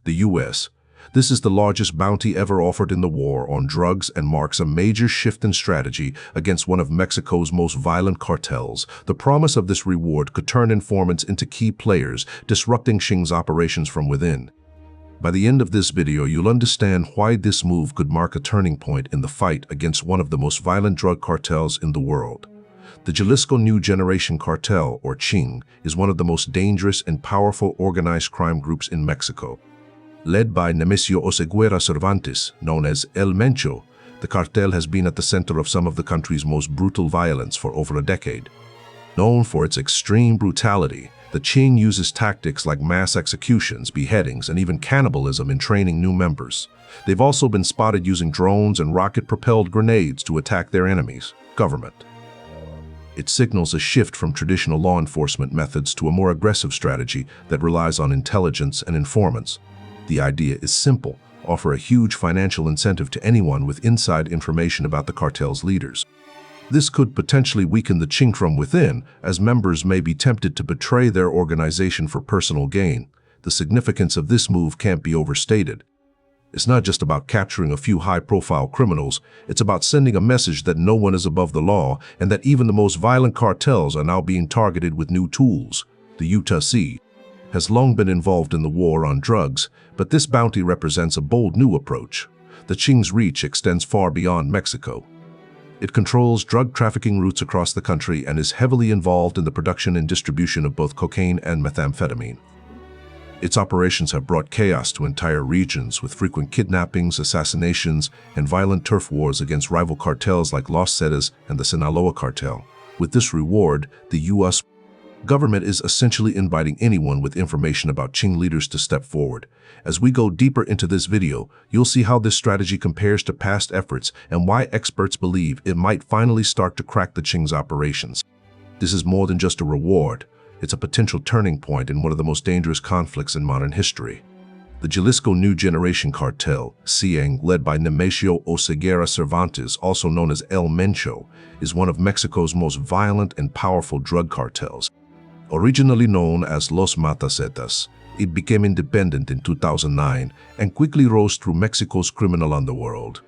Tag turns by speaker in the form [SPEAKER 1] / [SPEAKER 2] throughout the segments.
[SPEAKER 1] the U.S. This is the largest bounty ever offered in the war on drugs and marks a major shift in strategy against one of Mexico's most violent cartels. The promise of this reward could turn informants into key players, disrupting Qing's operations from within. By the end of this video, you'll understand why this move could mark a turning point in the fight against one of the most violent drug cartels in the world. The Jalisco New Generation Cartel, or Qing, is one of the most dangerous and powerful organized crime groups in Mexico. Led by Nemesio Oseguera Cervantes, known as El Mencho, the cartel has been at the center of some of the country's most brutal violence for over a decade. Known for its extreme brutality, the Qing uses tactics like mass executions, beheadings, and even cannibalism in training new members. They've also been spotted using drones and rocket-propelled grenades to attack their enemies, government. It signals a shift from traditional law enforcement methods to a more aggressive strategy that relies on intelligence and informants. The idea is simple: offer a huge financial incentive to anyone with inside information about the cartel's leaders. This could potentially weaken the Qing from within, as members may be tempted to betray their organization for personal gain. The significance of this move can't be overstated. It's not just about capturing a few high-profile criminals, it's about sending a message that no one is above the law and that even the most violent cartels are now being targeted with new tools. The UTC has long been involved in the war on drugs, but this bounty represents a bold new approach. The Qing's reach extends far beyond Mexico. It controls drug trafficking routes across the country and is heavily involved in the production and distribution of both cocaine and methamphetamine. Its operations have brought chaos to entire regions, with frequent kidnappings, assassinations, and violent turf wars against rival cartels like Los Zetas and the Sinaloa cartel. With this reward, the U.S. government is essentially inviting anyone with information about Qing leaders to step forward. As we go deeper into this video, you'll see how this strategy compares to past efforts and why experts believe it might finally start to crack the Qing's operations. This is more than just a reward. It's a potential turning point in one of the most dangerous conflicts in modern history. The Jalisco New Generation Cartel, Qing, led by Nemesio Oseguera Cervantes, also known as El Mencho, is one of Mexico's most violent and powerful drug cartels. Originally known as Los Matacetas, it became independent in 2009 and quickly rose through Mexico's criminal underworld.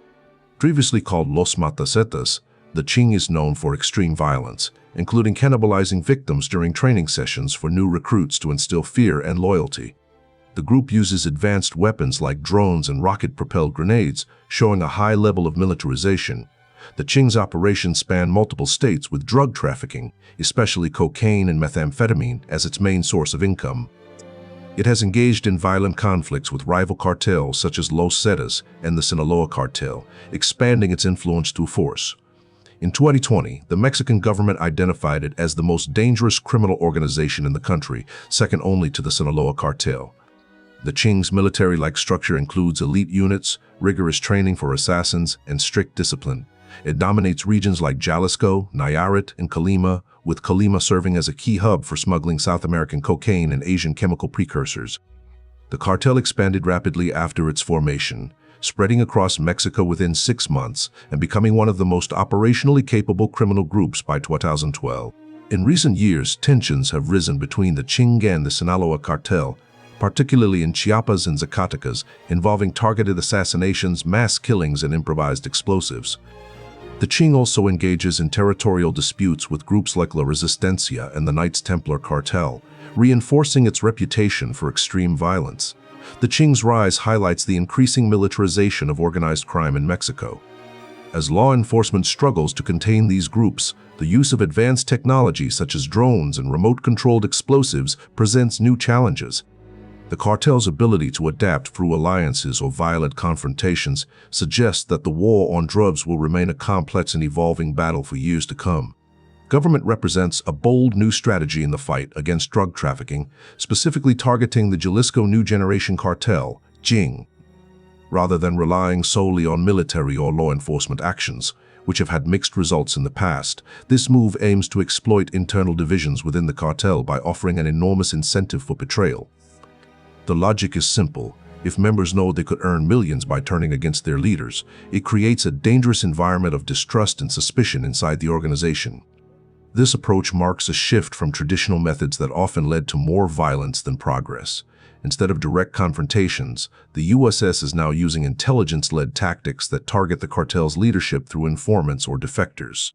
[SPEAKER 1] Previously called Los Matacetas, the Qing is known for extreme violence, including cannibalizing victims during training sessions for new recruits to instill fear and loyalty. The group uses advanced weapons like drones and rocket-propelled grenades, showing a high level of militarization. The Qing's operations span multiple states, with drug trafficking, especially cocaine and methamphetamine, as its main source of income. It has engaged in violent conflicts with rival cartels such as Los Zetas and the Sinaloa cartel, expanding its influence through force. In 2020, the Mexican government identified it as the most dangerous criminal organization in the country, second only to the Sinaloa cartel. The Qing's military-like structure includes elite units, rigorous training for assassins, and strict discipline. It dominates regions like Jalisco, Nayarit, and Colima, with Colima serving as a key hub for smuggling South American cocaine and Asian chemical precursors. The cartel expanded rapidly after its formation, spreading across Mexico within 6 months and becoming one of the most operationally capable criminal groups by 2012. In recent years, tensions have risen between the Qing and the Sinaloa cartel, particularly in Chiapas and Zacatecas, involving targeted assassinations, mass killings, and improvised explosives. The Qing also engages in territorial disputes with groups like La Resistencia and the Knights Templar cartel, reinforcing its reputation for extreme violence. The Qing's rise highlights the increasing militarization of organized crime in Mexico. As law enforcement struggles to contain these groups, the use of advanced technology such as drones and remote-controlled explosives presents new challenges. The cartel's ability to adapt through alliances or violent confrontations suggests that the war on drugs will remain a complex and evolving battle for years to come. Government represents a bold new strategy in the fight against drug trafficking, specifically targeting the Jalisco New Generation Cartel, Qing. Rather than relying solely on military or law enforcement actions, which have had mixed results in the past, this move aims to exploit internal divisions within the cartel by offering an enormous incentive for betrayal. The logic is simple. If members know they could earn millions by turning against their leaders, it creates a dangerous environment of distrust and suspicion inside the organization. This approach marks a shift from traditional methods that often led to more violence than progress. Instead of direct confrontations, the USS is now using intelligence-led tactics that target the cartel's leadership through informants or defectors.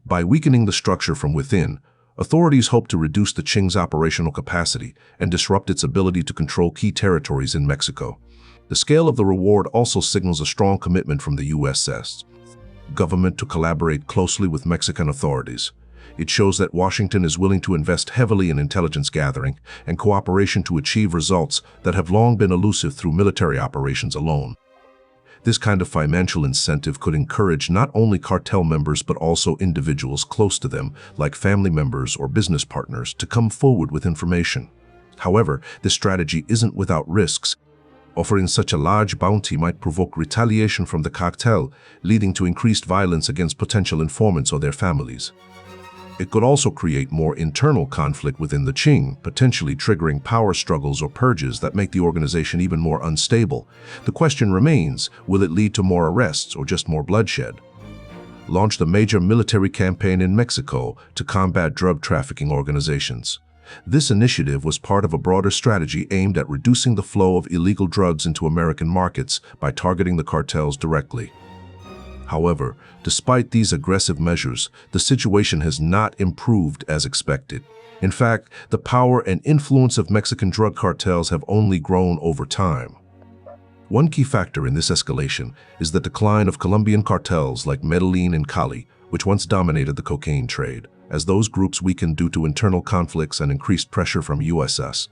[SPEAKER 1] By weakening the structure from within, authorities hope to reduce the Qing's operational capacity and disrupt its ability to control key territories in Mexico. The scale of the reward also signals a strong commitment from the USS government to collaborate closely with Mexican authorities. It shows that Washington is willing to invest heavily in intelligence gathering and cooperation to achieve results that have long been elusive through military operations alone. This kind of financial incentive could encourage not only cartel members but also individuals close to them, like family members or business partners, to come forward with information. However, this strategy isn't without risks. Offering such a large bounty might provoke retaliation from the cartel, leading to increased violence against potential informants or their families. It could also create more internal conflict within the Qing, potentially triggering power struggles or purges that make the organization even more unstable. The question remains, will it lead to more arrests or just more bloodshed? Launched a major military campaign in Mexico to combat drug trafficking organizations. This initiative was part of a broader strategy aimed at reducing the flow of illegal drugs into American markets by targeting the cartels directly. However, despite these aggressive measures, the situation has not improved as expected. In fact, the power and influence of Mexican drug cartels have only grown over time. One key factor in this escalation is the decline of Colombian cartels like Medellin and Cali, which once dominated the cocaine trade, as those groups weakened due to internal conflicts and increased pressure from USS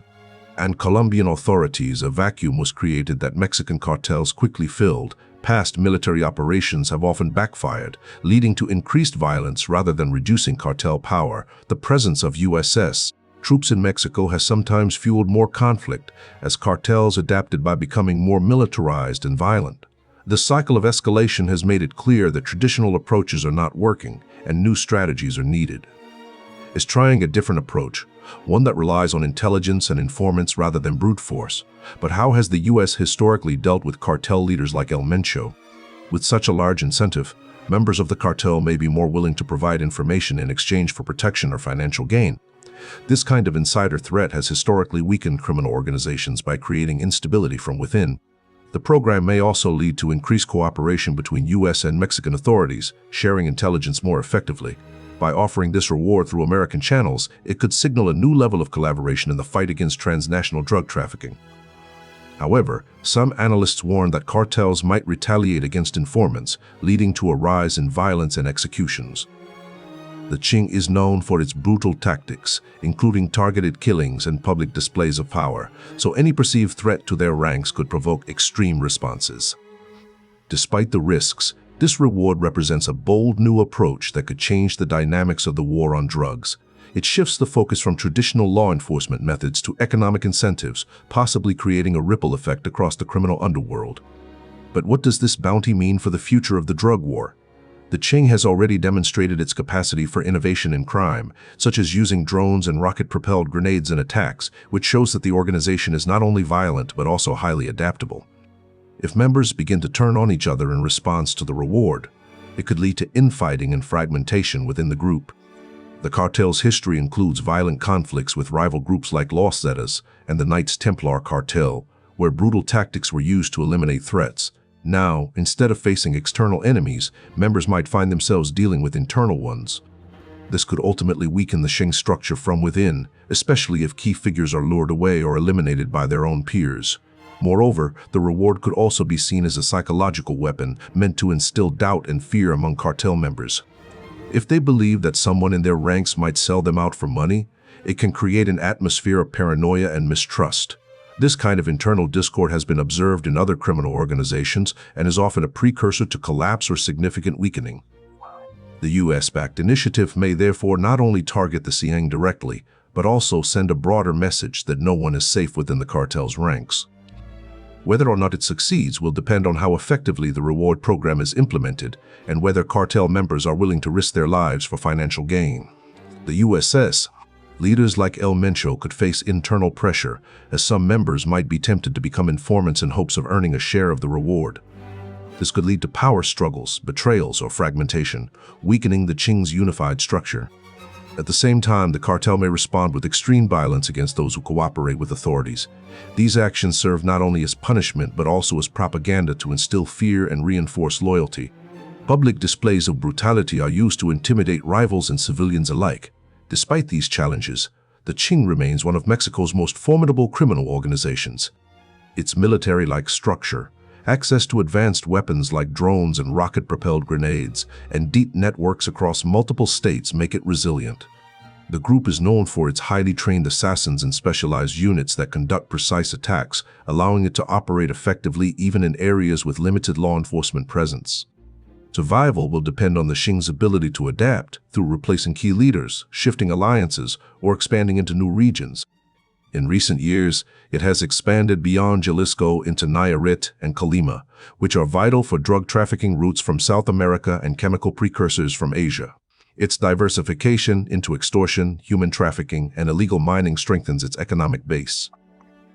[SPEAKER 1] and Colombian authorities. A vacuum was created that Mexican cartels quickly filled. Past military operations have often backfired, leading to increased violence rather than reducing cartel power. The presence of USS troops in Mexico has sometimes fueled more conflict, as cartels adapted by becoming more militarized and violent. The cycle of escalation has made it clear that traditional approaches are not working, and new strategies are needed. Is trying a different approach, one that relies on intelligence and informants rather than brute force. But how has the U.S. historically dealt with cartel leaders like El Mencho? With such a large incentive, members of the cartel may be more willing to provide information in exchange for protection or financial gain. This kind of insider threat has historically weakened criminal organizations by creating instability from within. The program may also lead to increased cooperation between U.S. and Mexican authorities, sharing intelligence more effectively. By offering this reward through American channels, it could signal a new level of collaboration in the fight against transnational drug trafficking. However, some analysts warn that cartels might retaliate against informants, leading to a rise in violence and executions. The Qing is known for its brutal tactics, including targeted killings and public displays of power, so any perceived threat to their ranks could provoke extreme responses. Despite the risks, this reward represents a bold new approach that could change the dynamics of the war on drugs. It shifts the focus from traditional law enforcement methods to economic incentives, possibly creating a ripple effect across the criminal underworld. But what does this bounty mean for the future of the drug war? The Qing has already demonstrated its capacity for innovation in crime, such as using drones and rocket-propelled grenades in attacks, which shows that the organization is not only violent but also highly adaptable. If members begin to turn on each other in response to the reward, it could lead to infighting and fragmentation within the group. The cartel's history includes violent conflicts with rival groups like Los Zetas and the Knights Templar cartel, where brutal tactics were used to eliminate threats. Now, instead of facing external enemies, members might find themselves dealing with internal ones. This could ultimately weaken the Qing structure from within, especially if key figures are lured away or eliminated by their own peers. Moreover, the reward could also be seen as a psychological weapon meant to instill doubt and fear among cartel members. If they believe that someone in their ranks might sell them out for money, it can create an atmosphere of paranoia and mistrust. This kind of internal discord has been observed in other criminal organizations and is often a precursor to collapse or significant weakening. The U.S.-backed initiative may therefore not only target the Xiang directly, but also send a broader message that no one is safe within the cartel's ranks. Whether or not it succeeds will depend on how effectively the reward program is implemented and whether cartel members are willing to risk their lives for financial gain. The USS leaders like El Mencho could face internal pressure, as some members might be tempted to become informants in hopes of earning a share of the reward. This could lead to power struggles, betrayals, or fragmentation, weakening the Qing's unified structure. At the same time, the cartel may respond with extreme violence against those who cooperate with authorities. These actions serve not only as punishment but also as propaganda to instill fear and reinforce loyalty. Public displays of brutality are used to intimidate rivals and civilians alike. Despite these challenges, the Qing remains one of Mexico's most formidable criminal organizations. Its military-like structure, access to advanced weapons like drones and rocket-propelled grenades, and deep networks across multiple states make it resilient. The group is known for its highly trained assassins and specialized units that conduct precise attacks, allowing it to operate effectively even in areas with limited law enforcement presence. Survival will depend on the Qing's ability to adapt through replacing key leaders, shifting alliances, or expanding into new regions. In recent years, it has expanded beyond Jalisco into Nayarit and Colima, which are vital for drug trafficking routes from South America and chemical precursors from Asia. Its diversification into extortion, human trafficking, and illegal mining strengthens its economic base.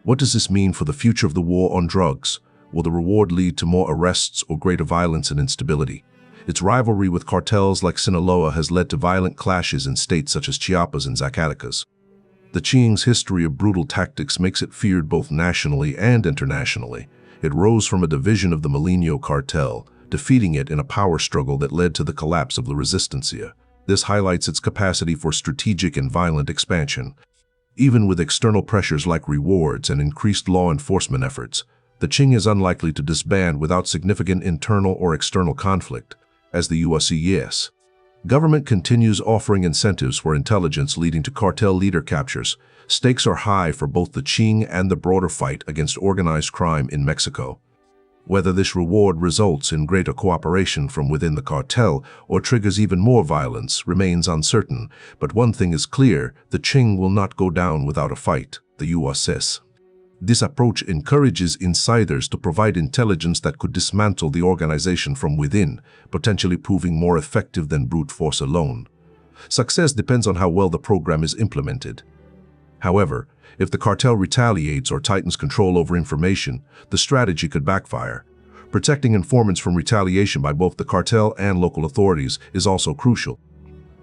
[SPEAKER 1] What does this mean for the future of the war on drugs? Will the reward lead to more arrests or greater violence and instability? Its rivalry with cartels like Sinaloa has led to violent clashes in states such as Chiapas and Zacatecas. The Qing's history of brutal tactics makes it feared both nationally and internationally. It rose from a division of the Molinho cartel, defeating it in a power struggle that led to the collapse of La Resistencia. This highlights its capacity for strategic and violent expansion. Even with external pressures like rewards and increased law enforcement efforts, the Qing is unlikely to disband without significant internal or external conflict, as the U.S. Government continues offering incentives for intelligence leading to cartel leader captures. Stakes are high for both the Qing and the broader fight against organized crime in Mexico. Whether this reward results in greater cooperation from within the cartel or triggers even more violence remains uncertain, but one thing is clear: the Qing will not go down without a fight, the U.S. This approach encourages insiders to provide intelligence that could dismantle the organization from within, potentially proving more effective than brute force alone. Success depends on how well the program is implemented. However, if the cartel retaliates or tightens control over information, the strategy could backfire. Protecting informants from retaliation by both the cartel and local authorities is also crucial.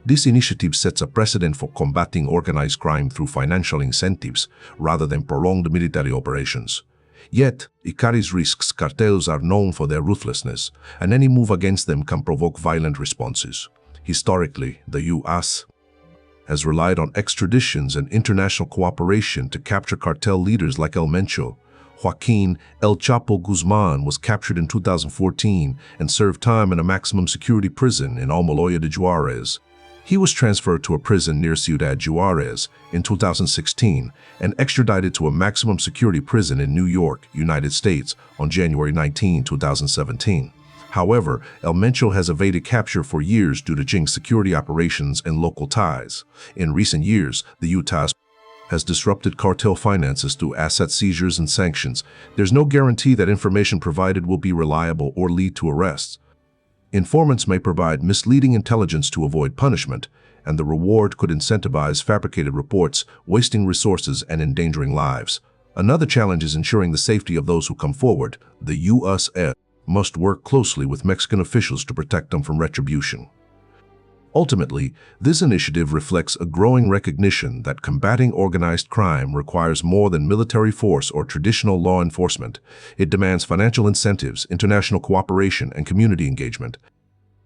[SPEAKER 1] This initiative sets a precedent for combating organized crime through financial incentives rather than prolonged military operations. Yet, it carries risks. Cartels are known for their ruthlessness, and any move against them can provoke violent responses. Historically, the U.S. has relied on extraditions and international cooperation to capture cartel leaders like El Mencho. Joaquin El Chapo Guzman was captured in 2014 and served time in a maximum security prison in Almoloya de Juarez. He was transferred to a prison near Ciudad Juarez in 2016 and extradited to a maximum security prison in New York, United States on January 19, 2017. However, El Mencho has evaded capture for years due to Qing security operations and local ties. In recent years, the U.S. has disrupted cartel finances through asset seizures and sanctions. There's no guarantee that information provided will be reliable or lead to arrests. Informants may provide misleading intelligence to avoid punishment, and the reward could incentivize fabricated reports, wasting resources and endangering lives. Another challenge is ensuring the safety of those who come forward. The U.S. must work closely with Mexican officials to protect them from retribution. Ultimately, this initiative reflects a growing recognition that combating organized crime requires more than military force or traditional law enforcement. It demands financial incentives, international cooperation, and community engagement.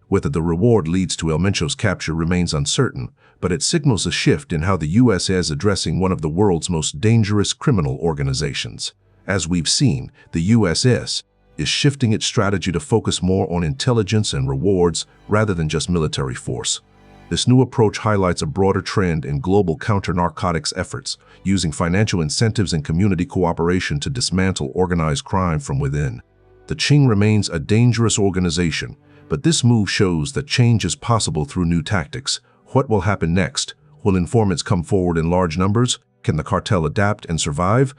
[SPEAKER 1] Whether the reward leads to El Mencho's capture remains uncertain, but it signals a shift in how the U.S. is addressing one of the world's most dangerous criminal organizations. As we've seen, the U.S. is shifting its strategy to focus more on intelligence and rewards rather than just military force. This new approach highlights a broader trend in global counter-narcotics efforts, using financial incentives and community cooperation to dismantle organized crime from within. The Qing remains a dangerous organization, but this move shows that change is possible through new tactics. What will happen next? Will informants come forward in large numbers? Can the cartel adapt and survive?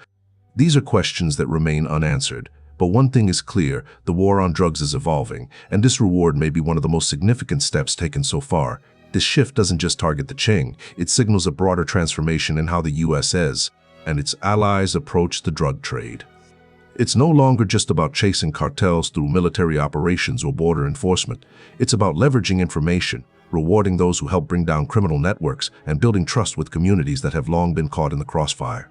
[SPEAKER 1] These are questions that remain unanswered. But one thing is clear: the war on drugs is evolving, and this reward may be one of the most significant steps taken so far. This shift doesn't just target the Qing, it signals a broader transformation in how the U.S. and its allies approach the drug trade. It's no longer just about chasing cartels through military operations or border enforcement. It's about leveraging information, rewarding those who help bring down criminal networks and building trust with communities that have long been caught in the crossfire.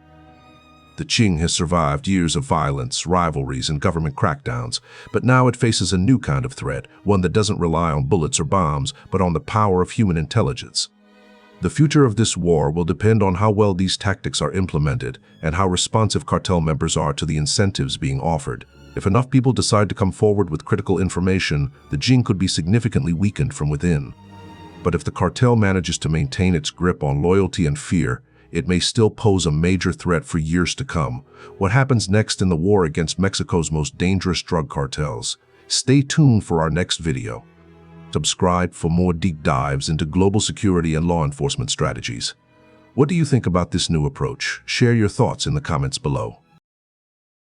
[SPEAKER 1] The Qing has survived years of violence, rivalries, and government crackdowns, but now it faces a new kind of threat, one that doesn't rely on bullets or bombs, but on the power of human intelligence. The future of this war will depend on how well these tactics are implemented and how responsive cartel members are to the incentives being offered. If enough people decide to come forward with critical information, the Qing could be significantly weakened from within. But if the cartel manages to maintain its grip on loyalty and fear, it may still pose a major threat for years to come. What happens next in the war against Mexico's most dangerous drug cartels? Stay tuned for our next video. Subscribe for more deep dives into global security and law enforcement strategies. What do you think about this new approach? Share your thoughts in the comments below.